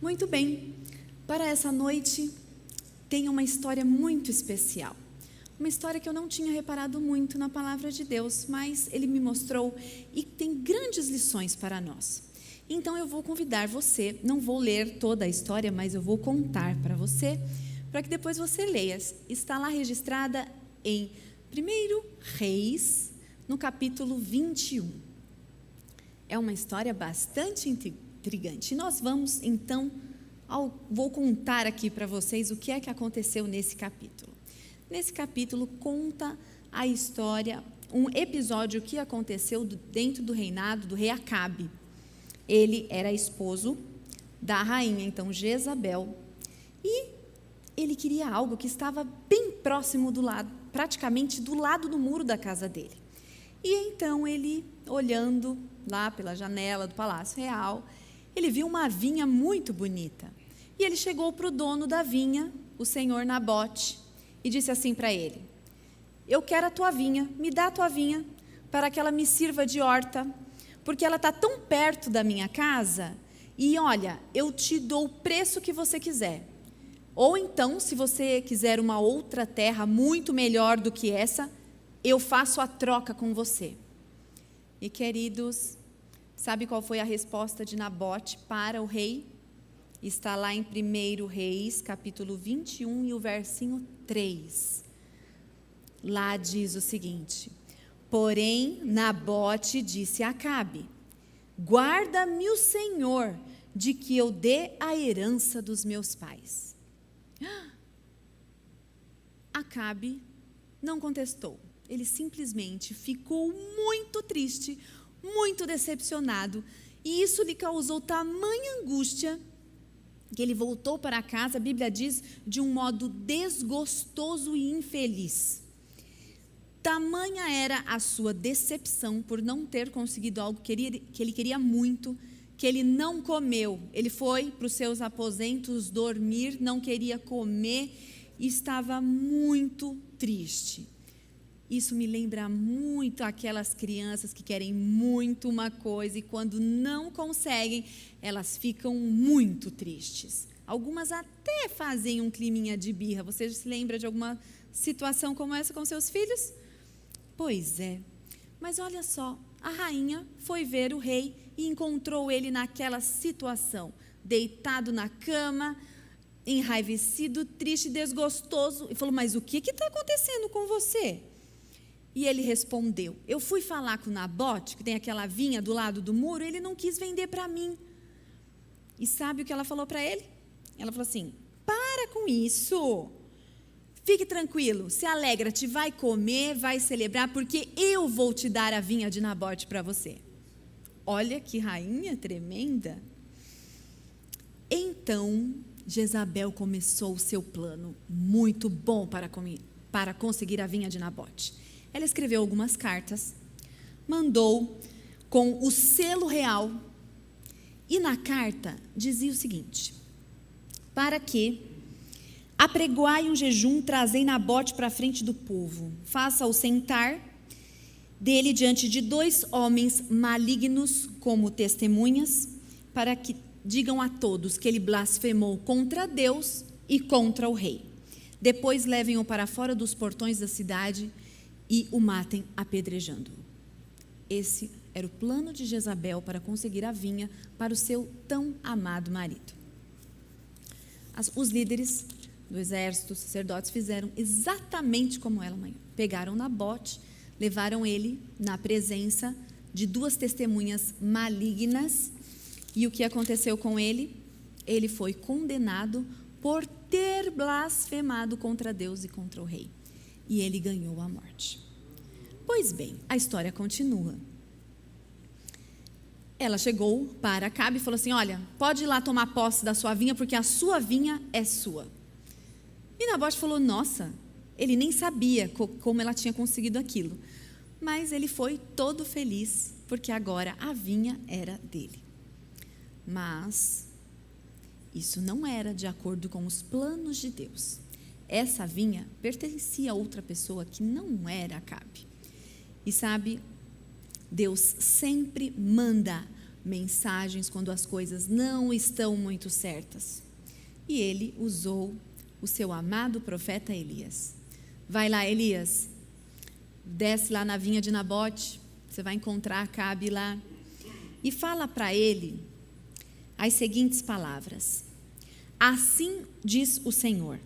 Muito bem, para essa noite tem uma história muito especial. Uma história que eu não tinha reparado muito na palavra de Deus, mas Ele me mostrou e tem grandes lições para nós. Então eu vou convidar você, não vou ler toda a história, mas eu vou contar para você, para que depois você leia. Está lá registrada em 1 Reis, no capítulo 21. É uma história bastante intrigante. E nós vamos, então, vou contar aqui para vocês o que é que aconteceu nesse capítulo. Nesse capítulo conta a história, um episódio que aconteceu dentro do reinado do rei Acabe. Ele era esposo da rainha, então, Jezabel, e ele queria algo que estava bem próximo do lado, praticamente do lado do muro da casa dele. E então ele, olhando lá pela janela do Palácio Real, ele viu uma vinha muito bonita. E ele chegou para o dono da vinha, o senhor Nabote, e disse assim para ele: eu quero a tua vinha, me dá a tua vinha, para que ela me sirva de horta, porque ela está tão perto da minha casa, e olha, eu te dou o preço que você quiser. Ou então, se você quiser uma outra terra muito melhor do que essa, eu faço a troca com você. E queridos, sabe qual foi a resposta de Nabote para o rei? Está lá em 1 Reis, capítulo 21 e o versinho 3. Lá diz o seguinte: porém, Nabote disse a Acabe: guarda-me o Senhor de que eu dê a herança dos meus pais. Acabe não contestou. Ele simplesmente ficou muito triste, muito decepcionado, e isso lhe causou tamanha angústia que ele voltou para casa, a Bíblia diz, de um modo desgostoso e infeliz. Tamanha era a sua decepção por não ter conseguido algo que ele queria muito, que ele não comeu. Ele foi para os seus aposentos dormir, não queria comer e estava muito triste. Isso me lembra muito aquelas crianças que querem muito uma coisa e quando não conseguem, elas ficam muito tristes. Algumas até fazem um climinha de birra. Você se lembra de alguma situação como essa com seus filhos? Pois é. Mas olha só, a rainha foi ver o rei e encontrou ele naquela situação, deitado na cama, enraivecido, triste, desgostoso, e falou: mas o que está acontecendo com você? E ele respondeu: eu fui falar com Nabote, que tem aquela vinha do lado do muro, ele não quis vender para mim. E sabe o que ela falou para ele? Ela falou assim: para com isso, fique tranquilo, se alegra, te vai comer, vai celebrar, porque eu vou te dar a vinha de Nabote para você. Olha que rainha tremenda. Então, Jezabel começou o seu plano muito bom para conseguir a vinha de Nabote. Ela escreveu algumas cartas, mandou com o selo real, e na carta dizia o seguinte: para que apregoai um jejum, trazei Nabote para a frente do povo, faça-o sentar dele diante de 2 homens malignos como testemunhas, para que digam a todos que ele blasfemou contra Deus e contra o rei. Depois levem-o para fora dos portões da cidade e o matem apedrejando-o. Esse era o plano de Jezabel para conseguir a vinha para o seu tão amado marido. Os líderes do exército, os sacerdotes, fizeram exatamente como ela mandou. Pegaram Nabote, levaram ele na presença de 2 testemunhas malignas, e o que aconteceu com ele? Ele foi condenado por ter blasfemado contra Deus e contra o rei. E ele ganhou a morte. Pois bem, a história continua. Ela chegou para Acabe e falou assim: olha, pode ir lá tomar posse da sua vinha, porque a sua vinha é sua. E Nabote falou: nossa, ele nem sabia como ela tinha conseguido aquilo. Mas ele foi todo feliz, porque agora a vinha era dele. Mas isso não era de acordo com os planos de Deus. Essa vinha pertencia a outra pessoa que não era Acabe. E sabe, Deus sempre manda mensagens quando as coisas não estão muito certas. E ele usou o seu amado profeta Elias. Vai lá, Elias, desce lá na vinha de Nabote, você vai encontrar Acabe lá, e fala para ele as seguintes palavras: assim diz o Senhor,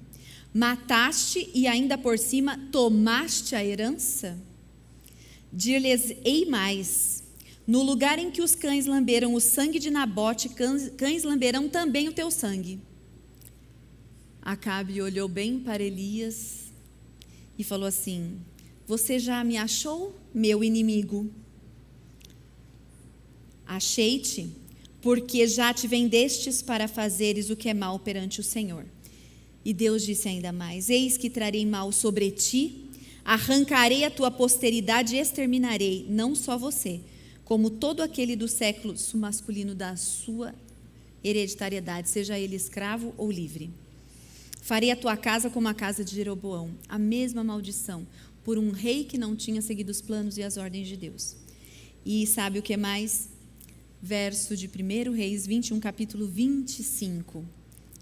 mataste e ainda por cima tomaste a herança? Dir-lhes-ei mais, no lugar em que os cães lamberam o sangue de Nabote, cães lamberão também o teu sangue. Acabe olhou bem para Elias e falou assim: você já me achou, meu inimigo? Achei-te, porque já te vendestes para fazeres o que é mal perante o Senhor. E Deus disse ainda mais: eis que trarei mal sobre ti, arrancarei a tua posteridade e exterminarei, não só você, como todo aquele do século masculino da sua hereditariedade, seja ele escravo ou livre. Farei a tua casa como a casa de Jeroboão, a mesma maldição, por um rei que não tinha seguido os planos e as ordens de Deus. E sabe o que mais? Verso de 1 Reis 21, capítulo 25.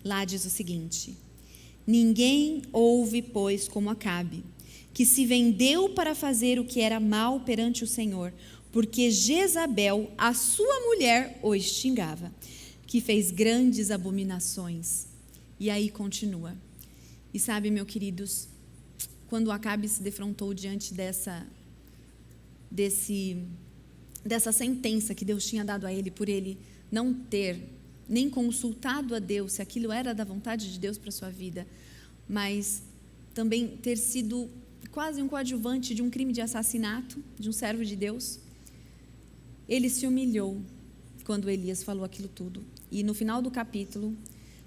Lá diz o seguinte: ninguém houve, pois, como Acabe, que se vendeu para fazer o que era mal perante o Senhor, porque Jezabel, a sua mulher, o extingava, que fez grandes abominações. E aí continua. E sabe, meus queridos, quando Acabe se defrontou diante dessa sentença que Deus tinha dado a ele, por ele não ter nem consultado a Deus se aquilo era da vontade de Deus para a sua vida, mas também ter sido quase um coadjuvante de um crime de assassinato de um servo de Deus, ele se humilhou quando Elias falou aquilo tudo. E no final do capítulo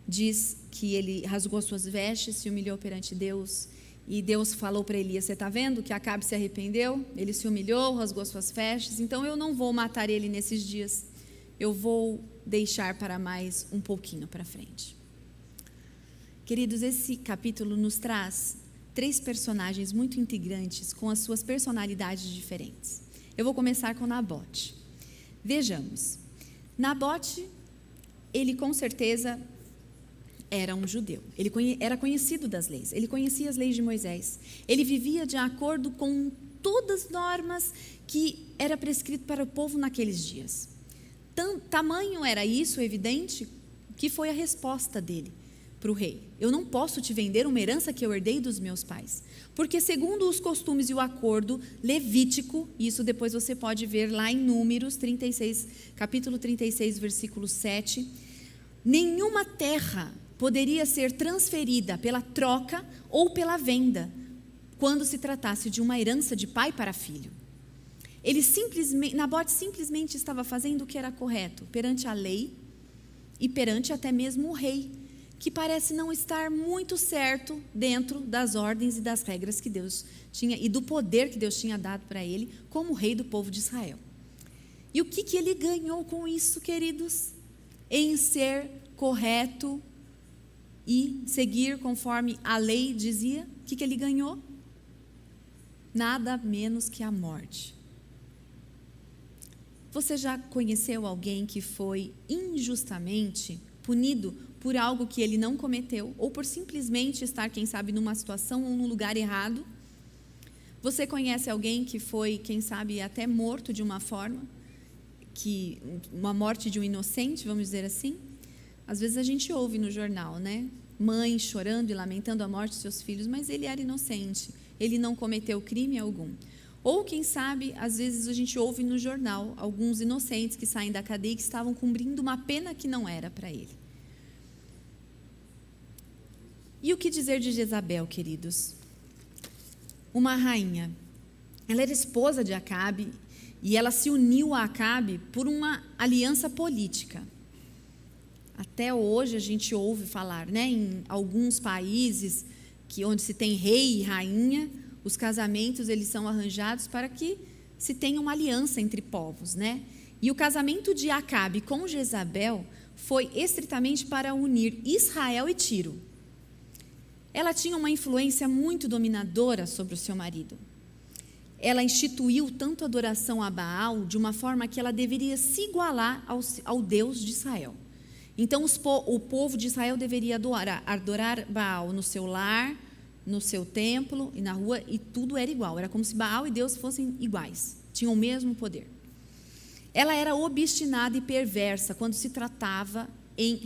diz que ele rasgou as suas vestes, se humilhou perante Deus, e Deus falou para Elias: você está vendo que Acabe se arrependeu? Ele se humilhou, rasgou as suas vestes, então eu não vou matar ele nesses dias, eu vou deixar para mais um pouquinho para frente. Queridos, esse capítulo nos traz 3 personagens muito integrantes com as suas personalidades diferentes. Eu vou começar com Nabote. Vejamos, Nabote, ele com certeza era um judeu, ele era conhecido das leis, ele conhecia as leis de Moisés, ele vivia de acordo com todas as normas que era prescrito para o povo naqueles dias. Tamanho era isso, evidente, que foi a resposta dele para o rei: eu não posso te vender uma herança que eu herdei dos meus pais, porque segundo os costumes e o acordo levítico, isso depois você pode ver lá em Números 36, capítulo 36, versículo 7, nenhuma terra poderia ser transferida pela troca ou pela venda, quando se tratasse de uma herança de pai para filho. Nabote simplesmente estava fazendo o que era correto perante a lei e perante até mesmo o rei, que parece não estar muito certo dentro das ordens e das regras que Deus tinha e do poder que Deus tinha dado para ele como rei do povo de Israel. E o que ele ganhou com isso, queridos? Em ser correto e seguir conforme a lei dizia. O que ele ganhou? Nada menos que a morte. Você já conheceu alguém que foi injustamente punido por algo que ele não cometeu, ou por simplesmente estar, quem sabe, numa situação ou num lugar errado? Você conhece alguém que foi, quem sabe, até morto de uma forma, uma morte de um inocente, vamos dizer assim? Às vezes a gente ouve no jornal, né? Mãe chorando e lamentando a morte de seus filhos, mas ele era inocente, ele não cometeu crime algum. Ou, quem sabe, às vezes a gente ouve no jornal alguns inocentes que saem da cadeia e que estavam cumprindo uma pena que não era para ele. E o que dizer de Jezabel, queridos? Uma rainha. Ela era esposa de Acabe e ela se uniu a Acabe por uma aliança política. Até hoje a gente ouve falar, né, em alguns países onde se tem rei e rainha, os casamentos eles são arranjados para que se tenha uma aliança entre povos, né? E o casamento de Acabe com Jezabel foi estritamente para unir Israel e Tiro. Ela tinha uma influência muito dominadora sobre o seu marido. ela instituiu tanto a adoração a Baal de uma forma que ela deveria se igualar ao Deus de Israel. Então, o povo de Israel deveria adorar Baal no seu lar, no seu templo e na rua, e tudo era igual. Era como se Baal e Deus fossem iguais, tinham o mesmo poder. Ela era obstinada e perversa quando se tratava em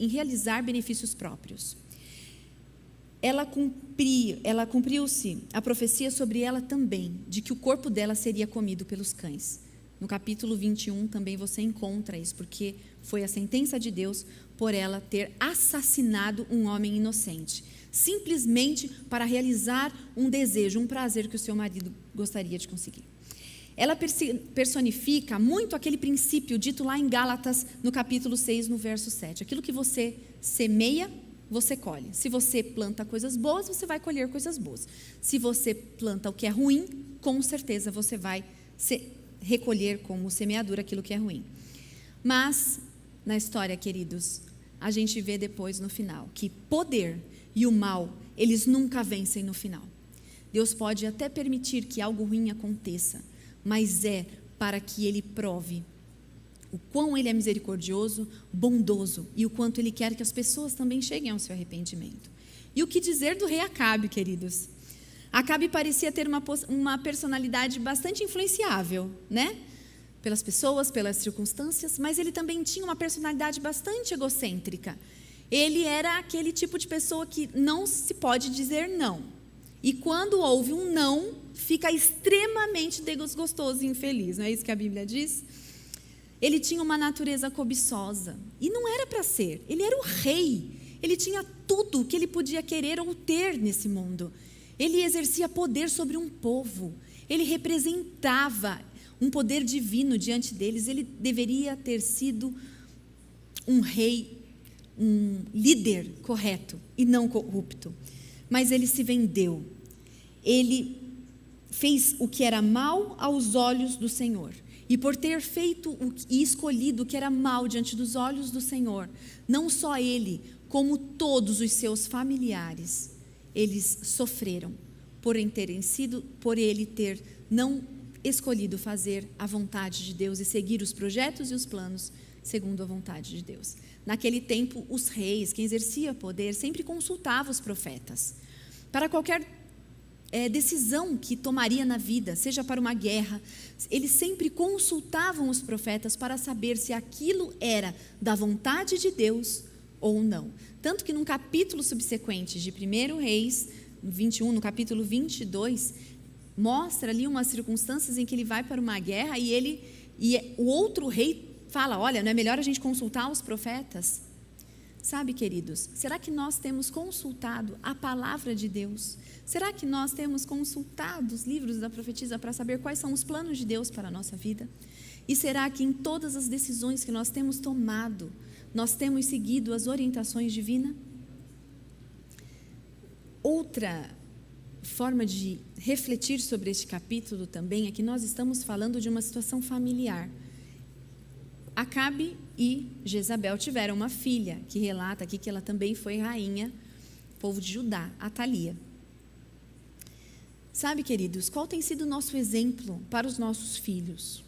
realizar benefícios próprios. Cumpriu-se a profecia sobre ela também, de que o corpo dela seria comido pelos cães. No capítulo 21 também você encontra isso, porque foi a sentença de Deus por ela ter assassinado um homem inocente, simplesmente para realizar um desejo, um prazer que o seu marido gostaria de conseguir. Ela personifica muito aquele princípio dito lá em Gálatas, no capítulo 6, no verso 7. Aquilo que você semeia, você colhe. Se você planta coisas boas, você vai colher coisas boas. Se você planta o que é ruim, com certeza você vai recolher como semeadura aquilo que é ruim. Mas, na história, queridos, a gente vê depois no final que poder e o mal, eles nunca vencem no final. Deus pode até permitir que algo ruim aconteça, mas é para que Ele prove o quão Ele é misericordioso, bondoso e o quanto Ele quer que as pessoas também cheguem ao seu arrependimento. E o que dizer do rei Acabe, queridos? Acabe parecia ter uma personalidade bastante influenciável, né? Pelas pessoas, pelas circunstâncias, mas ele também tinha uma personalidade bastante egocêntrica. Ele era aquele tipo de pessoa que não se pode dizer não. E quando houve um não, fica extremamente desgostoso e infeliz, não é isso que a Bíblia diz? Ele tinha uma natureza cobiçosa, e não era para ser, ele era o rei, ele tinha tudo o que ele podia querer ou ter nesse mundo. Ele exercia poder sobre um povo, ele representava um poder divino diante deles, ele deveria ter sido um rei, um líder correto e não corrupto, mas ele se vendeu, ele fez o que era mal aos olhos do Senhor, e por ter feito e escolhido o que era mal diante dos olhos do Senhor, não só ele, como todos os seus familiares, eles sofreram por ele ter não escolhido fazer a vontade de Deus e seguir os projetos e os planos segundo a vontade de Deus. Naquele tempo, os reis, quem exercia poder, sempre consultavam os profetas para qualquer decisão que tomaria na vida, seja para uma guerra. Eles sempre consultavam os profetas para saber se aquilo era da vontade de Deus ou não. Tanto que num capítulo subsequente de 1 Reis 21, no capítulo 22, mostra ali umas circunstâncias em que ele vai para uma guerra e o outro rei fala, olha, não é melhor a gente consultar os profetas? Sabe, queridos, será que nós temos consultado a palavra de Deus? Será que nós temos consultado os livros da profetisa para saber quais são os planos de Deus para a nossa vida? E será que em todas as decisões que nós temos tomado, nós temos seguido as orientações divinas? Outra forma de refletir sobre este capítulo também é que nós estamos falando de uma situação familiar. Acabe e Jezabel tiveram uma filha, que relata aqui que ela também foi rainha, povo de Judá, Atalia. Sabe, queridos, qual tem sido o nosso exemplo para os nossos filhos?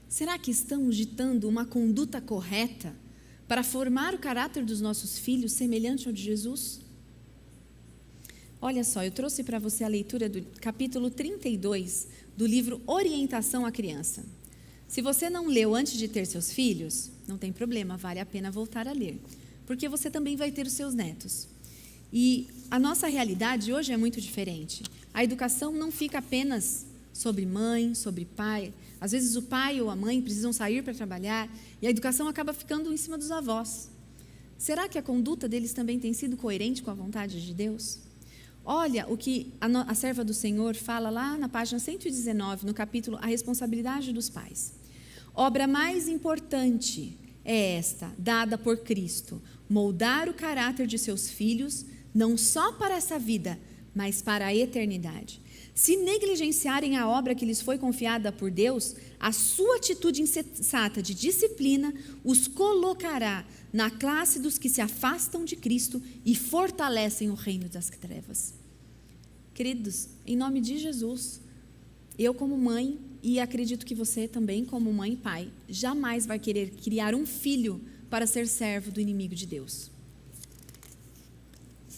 Será que estamos ditando uma conduta correta para formar o caráter dos nossos filhos semelhante ao de Jesus? Olha só, eu trouxe para você a leitura do capítulo 32 do livro Orientação à Criança. Se você não leu antes de ter seus filhos, não tem problema, vale a pena voltar a ler, porque você também vai ter os seus netos. E a nossa realidade hoje é muito diferente. A educação não fica apenas sobre mãe, sobre pai. Às vezes o pai ou a mãe precisam sair para trabalhar e a educação acaba ficando em cima dos avós. Será que a conduta deles também tem sido coerente com a vontade de Deus? Olha o que a serva do Senhor fala lá na página 119, no capítulo A Responsabilidade dos Pais. Obra mais importante é esta, dada por Cristo, moldar o caráter de seus filhos, não só para essa vida, mas para a eternidade. Se negligenciarem a obra que lhes foi confiada por Deus, a sua atitude insensata de disciplina os colocará na classe dos que se afastam de Cristo e fortalecem o reino das trevas. Queridos, em nome de Jesus, eu como mãe, e acredito que você também como mãe e pai, jamais vai querer criar um filho para ser servo do inimigo de Deus.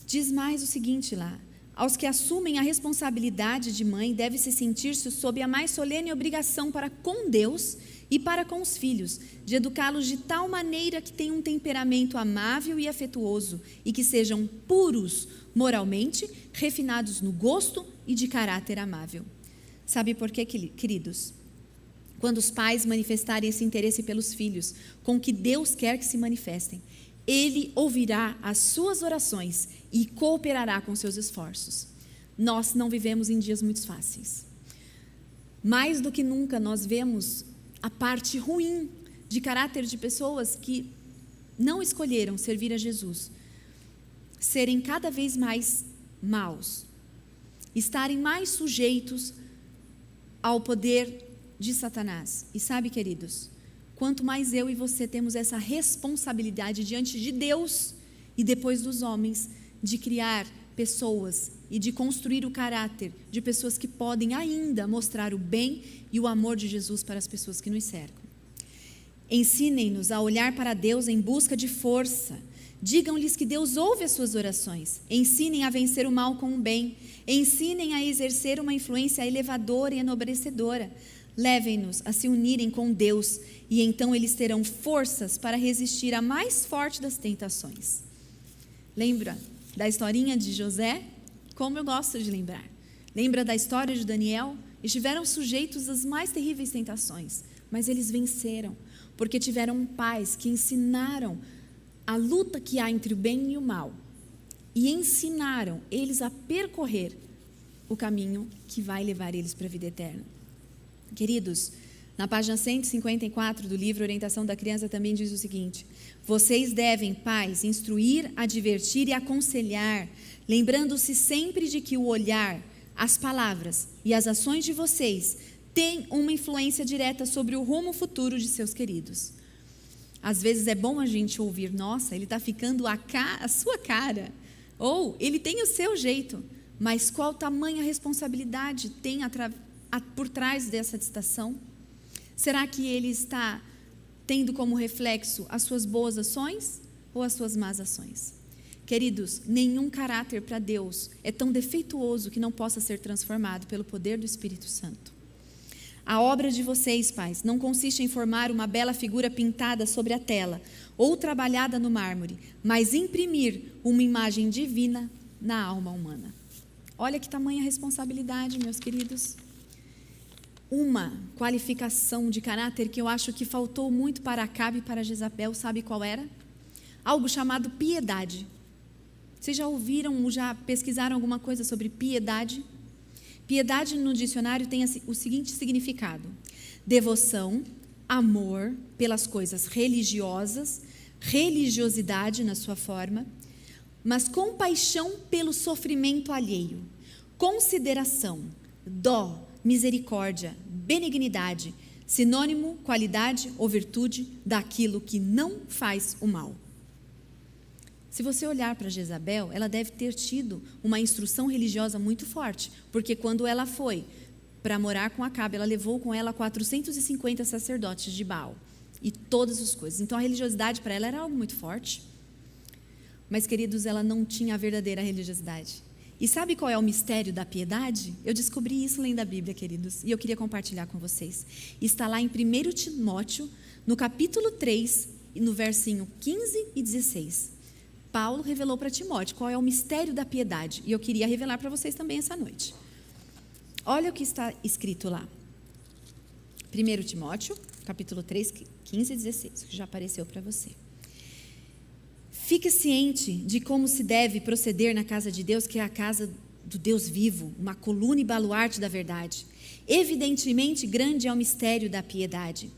Diz mais o seguinte lá: aos que assumem a responsabilidade de mãe, deve-se sentir-se sob a mais solene obrigação para com Deus e para com os filhos, de educá-los de tal maneira que tenham um temperamento amável e afetuoso e que sejam puros moralmente, refinados no gosto e de caráter amável. Sabe por quê, queridos? Quando os pais manifestarem esse interesse pelos filhos, com o que Deus quer que se manifestem, Ele ouvirá as suas orações e cooperará com seus esforços. Nós não vivemos em dias muito fáceis. Mais do que nunca nós vemos a parte ruim de caráter de pessoas que não escolheram servir a Jesus serem cada vez mais maus, estarem mais sujeitos ao poder de Satanás. E sabe, queridos, quanto mais eu e você temos essa responsabilidade diante de Deus e depois dos homens, de criar pessoas e de construir o caráter de pessoas que podem ainda mostrar o bem e o amor de Jesus para as pessoas que nos cercam. Ensinem-nos a olhar para Deus em busca de força. Digam-lhes que Deus ouve as suas orações. Ensinem a vencer o mal com o bem. Ensinem a exercer uma influência elevadora e enobrecedora. Levem-nos a se unirem com Deus e então eles terão forças para resistir à mais forte das tentações. Lembra da historinha de José? Como eu gosto de lembrar. Lembra da história de Daniel? Estiveram sujeitos às mais terríveis tentações, mas eles venceram, porque tiveram pais que ensinaram a luta que há entre o bem e o mal e ensinaram eles a percorrer o caminho que vai levar eles para a vida eterna. Queridos, na página 154 do livro Orientação da Criança também diz o seguinte: vocês devem, pais, instruir, advertir e aconselhar, lembrando-se sempre de que o olhar, as palavras e as ações de vocês têm uma influência direta sobre o rumo futuro de seus queridos. Às vezes é bom a gente ouvir: nossa, ele está ficando a sua cara, ou ele tem o seu jeito, mas qual tamanha responsabilidade tem por trás dessa distração? Será que ele está tendo como reflexo as suas boas ações ou as suas más ações? Queridos, nenhum caráter para Deus é tão defeituoso que não possa ser transformado pelo poder do Espírito Santo. A obra de vocês, pais, não consiste em formar uma bela figura pintada sobre a tela ou trabalhada no mármore, mas imprimir uma imagem divina na alma humana. Olha que tamanha responsabilidade, meus queridos. Uma qualificação de caráter que eu acho que faltou muito para Acabe e para Jezabel, sabe qual era? Algo chamado piedade. Vocês já ouviram ou já pesquisaram alguma coisa sobre piedade? Piedade no dicionário tem o seguinte significado: devoção, amor pelas coisas religiosas, religiosidade na sua forma, mas compaixão pelo sofrimento alheio, consideração, dó, misericórdia, benignidade, sinônimo, qualidade ou virtude daquilo que não faz o mal. Se você olhar para Jezabel, ela deve ter tido uma instrução religiosa muito forte, porque quando ela foi para morar com Acabe, ela levou com ela 450 sacerdotes de Baal e todas as coisas. Então a religiosidade para ela era algo muito forte. Mas, queridos, ela não tinha a verdadeira religiosidade. E sabe qual é o mistério da piedade? Eu descobri isso lendo a Bíblia, queridos, e eu queria compartilhar com vocês. Está lá em 1 Timóteo, no capítulo 3, no versinho 15 e 16. Paulo revelou para Timóteo qual é o mistério da piedade, e eu queria revelar para vocês também essa noite. Olha o que está escrito lá. 1 Timóteo, capítulo 3, 15 e 16, que já apareceu para você. Fique ciente de como se deve proceder na casa de Deus, que é a casa do Deus vivo, uma coluna e baluarte da verdade. Evidentemente, grande é o mistério da piedade.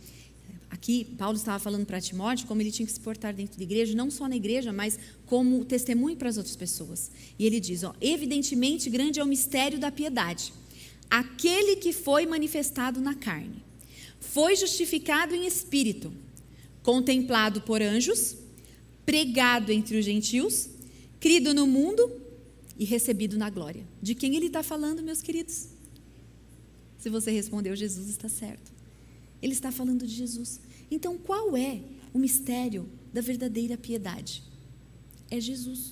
Aqui, Paulo estava falando para Timóteo como ele tinha que se portar dentro da igreja, não só na igreja, mas como testemunho para as outras pessoas. E ele diz, evidentemente, grande é o mistério da piedade. Aquele que foi manifestado na carne, foi justificado em espírito, contemplado por anjos, pregado entre os gentios, crido no mundo e recebido na glória. De quem ele está falando, meus queridos? Se você respondeu, Jesus está certo. Ele está falando de Jesus. Então, qual é o mistério da verdadeira piedade? É Jesus.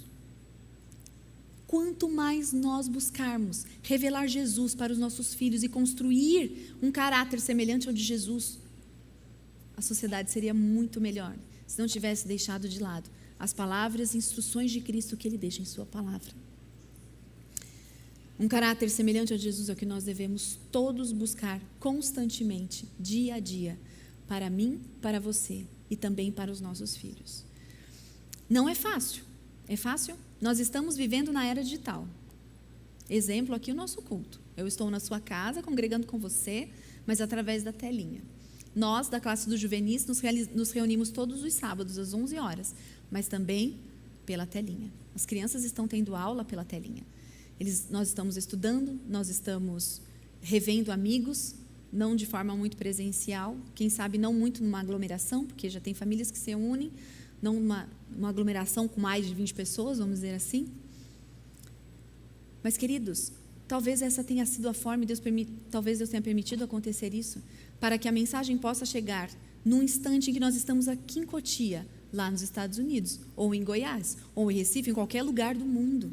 Quanto mais nós buscarmos revelar Jesus para os nossos filhos e construir um caráter semelhante ao de Jesus, a sociedade seria muito melhor se não tivesse deixado de lado as palavras e instruções de Cristo que Ele deixa em sua palavra. Um caráter semelhante a Jesus é o que nós devemos todos buscar constantemente, dia a dia, para mim, para você e também para os nossos filhos. Não é fácil. É fácil? Nós estamos vivendo na era digital. Exemplo aqui o nosso culto. Eu estou na sua casa, congregando com você, mas através da telinha. Nós, da classe dos juvenis, nos reunimos todos os sábados, às 11 horas, mas também pela telinha. As crianças estão tendo aula pela telinha. Nós estamos estudando, nós estamos revendo amigos, não de forma muito presencial, quem sabe não muito numa aglomeração, porque já tem famílias que se unem, não uma aglomeração com mais de 20 pessoas, vamos dizer assim. Mas, queridos, talvez essa tenha sido a forma, talvez Deus tenha permitido acontecer isso, para que a mensagem possa chegar num instante em que nós estamos aqui em Cotia, lá nos Estados Unidos, ou em Goiás, ou em Recife, em qualquer lugar do mundo.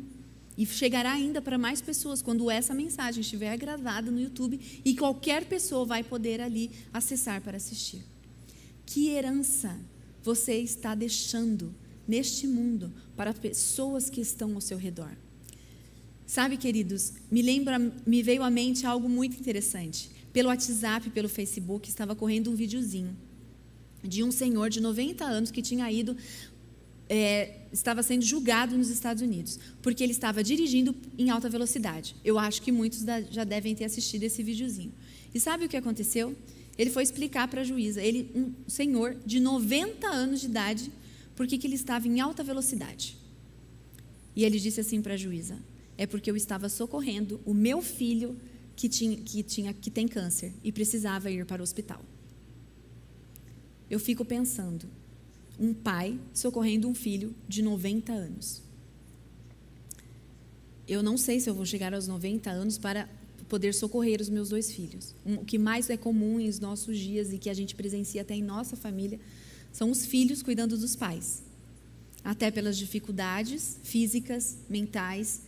E chegará ainda para mais pessoas quando essa mensagem estiver gravada no YouTube e qualquer pessoa vai poder ali acessar para assistir. Que herança você está deixando neste mundo para pessoas que estão ao seu redor? Sabe, queridos, me veio à mente algo muito interessante. Pelo WhatsApp, pelo Facebook, estava correndo um videozinho de um senhor de 90 anos que tinha ido... estava sendo julgado nos Estados Unidos, porque ele estava dirigindo em alta velocidade. Eu acho que muitos já devem ter assistido esse videozinho. E sabe o que aconteceu? Ele foi explicar para a juíza, um senhor de 90 anos de idade, por que ele estava em alta velocidade. E ele disse assim para a juíza: é porque eu estava socorrendo o meu filho que tem câncer e precisava ir para o hospital. Eu fico pensando, um pai socorrendo um filho de 90 anos. Eu não sei se eu vou chegar aos 90 anos para poder socorrer os meus 2 filhos. O que mais é comum em nossos dias e que a gente presencia até em nossa família são os filhos cuidando dos pais, até pelas dificuldades físicas, mentais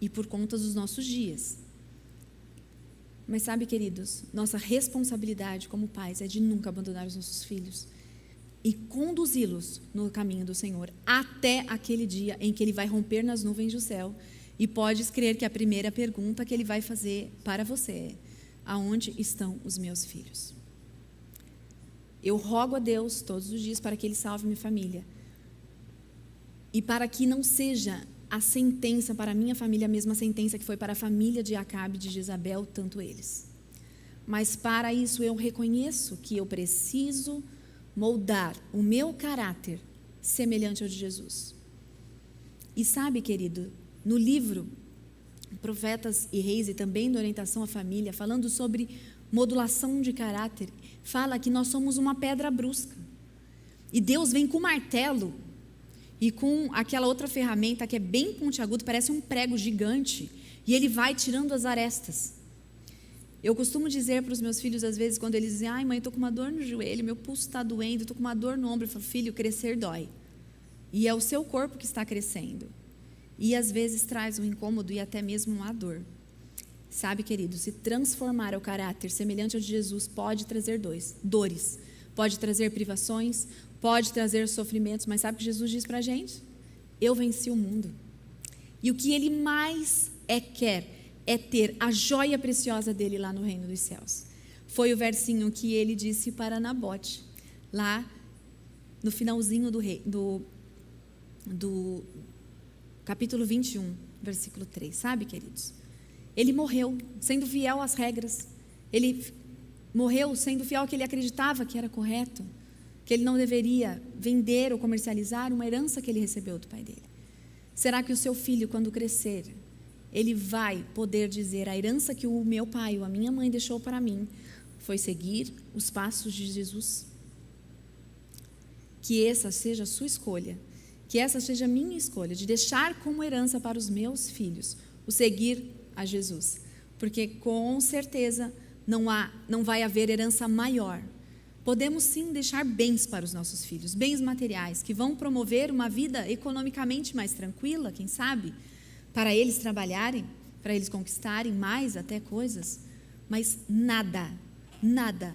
e por conta dos nossos dias. Mas sabe, queridos, nossa responsabilidade como pais é de nunca abandonar os nossos filhos e conduzi-los no caminho do Senhor, até aquele dia em que Ele vai romper nas nuvens do céu. E podes crer que a primeira pergunta que Ele vai fazer para você é: aonde estão os meus filhos? Eu rogo a Deus todos os dias para que Ele salve minha família, e para que não seja a sentença para a minha família a mesma sentença que foi para a família de Acabe e de Jezabel, tanto eles. Mas para isso eu reconheço que eu preciso moldar o meu caráter semelhante ao de Jesus. E sabe, querido, no livro Profetas e Reis, e também na orientação à família, falando sobre modulação de caráter, fala que nós somos uma pedra brusca. E Deus vem com martelo e com aquela outra ferramenta que é bem pontiaguda, parece um prego gigante, e Ele vai tirando as arestas. Eu costumo dizer para os meus filhos, às vezes, quando eles dizem: ai, mãe, estou com uma dor no joelho, meu pulso está doendo, estou com uma dor no ombro. Eu falo: filho, crescer dói. E é o seu corpo que está crescendo. E às vezes traz um incômodo e até mesmo uma dor. Sabe, querido, se transformar o caráter semelhante ao de Jesus pode trazer dores, pode trazer privações, pode trazer sofrimentos, mas sabe o que Jesus diz para a gente? Eu venci o mundo. E o que Ele mais quer é ter a joia preciosa dele lá no reino dos céus. Foi o versinho que ele disse para Nabote, lá no finalzinho do capítulo 21, versículo 3. Sabe, queridos? Ele morreu sendo fiel às regras. Ele morreu sendo fiel ao que ele acreditava que era correto, que ele não deveria vender ou comercializar uma herança que ele recebeu do pai dele. Será que o seu filho, quando crescer, ele vai poder dizer: a herança que o meu pai ou a minha mãe deixou para mim foi seguir os passos de Jesus? Que essa seja a sua escolha, que essa seja a minha escolha, de deixar como herança para os meus filhos o seguir a Jesus. Porque com certeza não vai haver herança maior. Podemos sim deixar bens para os nossos filhos, bens materiais, que vão promover uma vida economicamente mais tranquila, quem sabe, para eles trabalharem, para eles conquistarem mais até coisas, mas nada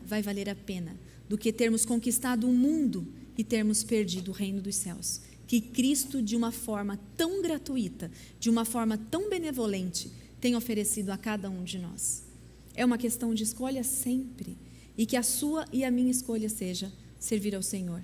vai valer a pena do que termos conquistado o mundo e termos perdido o reino dos céus, que Cristo, de uma forma tão gratuita, de uma forma tão benevolente, tem oferecido a cada um de nós. É uma questão de escolha sempre, e que a sua e a minha escolha seja servir ao Senhor.